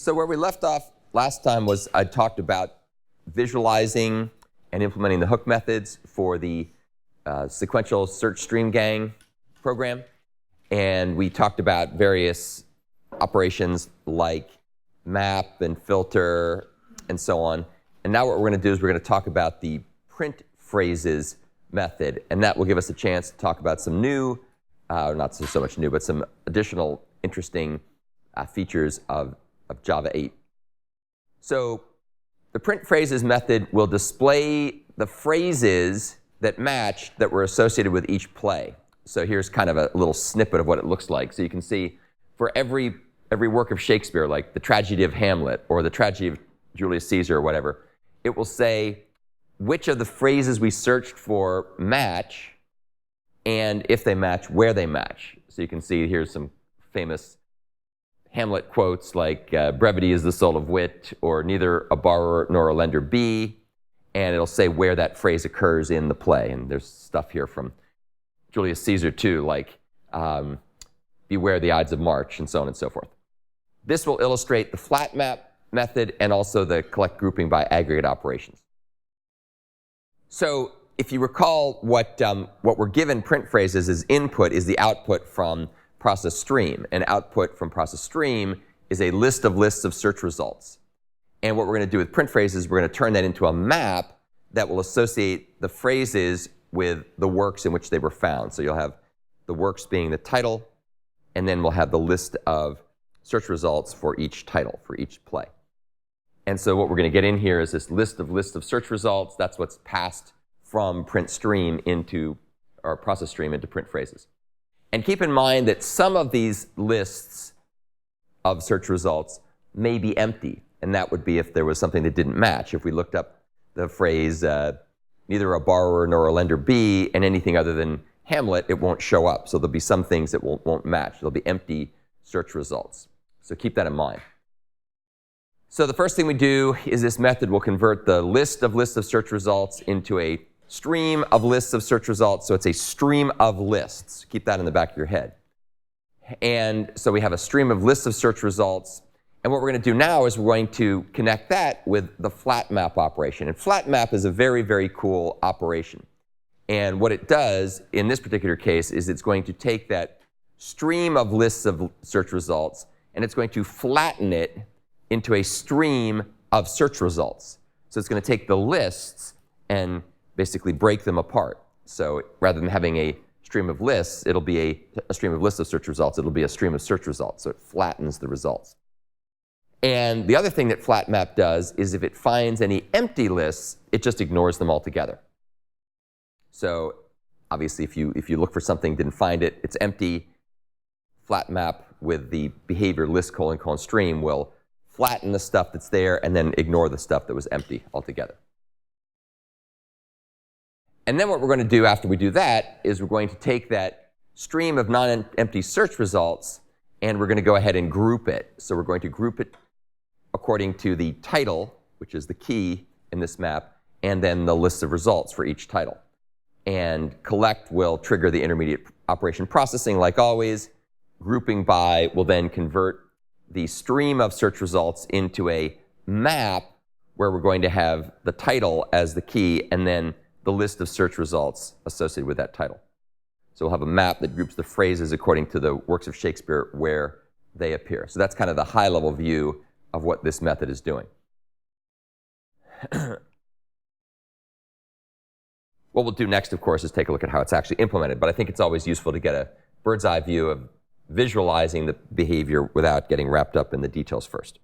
So where we left off last time was I talked about visualizing and implementing the hook methods for the Sequential SearchStreamGang program. And we talked about various operations like map and filter and so on. And now what we're going to do is we're going to talk about the print phrases method. And that will give us a chance to talk about some new, not so much new, but some additional interesting features of Java 8. So the print phrases method will display the phrases that match that were associated with each play. So here's kind of a little snippet of what it looks like. So you can see for every work of Shakespeare, like the tragedy of Hamlet or the tragedy of Julius Caesar or whatever, it will say which of the phrases we searched for match, and if they match, where they match. So you can see here's some famous Hamlet quotes like brevity is the soul of wit, or neither a borrower nor a lender be, and it'll say where that phrase occurs in the play. And there's stuff here from Julius Caesar too, like beware the Ides of March, and so on and so forth. This will illustrate the flat map method and also the collect grouping by aggregate operations. So if you recall what we're given print phrases as input is the output from process stream, and output from process stream is a list of lists of search results. And what we're going to do with print phrases, we're going to turn that into a map that will associate the phrases with the works in which they were found. So you'll have the works being the title, and then we'll have the list of search results for each title, for each play. And so what we're going to get in here is this list of search results. That's what's passed from print stream into, or process stream into print phrases. And keep in mind that some of these lists of search results may be empty. And that would be if there was something that didn't match. If we looked up the phrase, neither a borrower nor a lender be, and anything other than Hamlet, it won't show up. So there'll be some things that won't match. There'll be empty search results. So keep that in mind. So the first thing we do is this method will convert the list of search results into a stream of lists of search results. So it's a stream of lists. Keep that in the back of your head. And so we have a stream of lists of search results. And what we're going to do now is we're going to connect that with the flat map operation. And flat map is a very, very cool operation. And what it does in this particular case is it's going to take that stream of lists of search results and it's going to flatten it into a stream of search results. So it's going to take the lists and basically break them apart. So rather than having a stream of lists, it'll be a stream of lists of search results. It'll be a stream of search results. So it flattens the results. And the other thing that flat map does is if it finds any empty lists, it just ignores them altogether. So obviously, if you look for something, didn't find it, it's empty, flat map with the behavior list : stream will flatten the stuff that's there and then ignore the stuff that was empty altogether. And then what we're going to do after we do that is we're going to take that stream of non-empty search results and we're going to go ahead and group it. So we're going to group it according to the title, which is the key in this map, and then the list of results for each title. And collect will trigger the intermediate operation processing like always. Grouping by will then convert the stream of search results into a map where we're going to have the title as the key and then the list of search results associated with that title. So we'll have a map that groups the phrases according to the works of Shakespeare where they appear. So that's kind of the high-level view of what this method is doing. What we'll do next, of course, is take a look at how it's actually implemented. But I think it's always useful to get a bird's eye view of visualizing the behavior without getting wrapped up in the details first.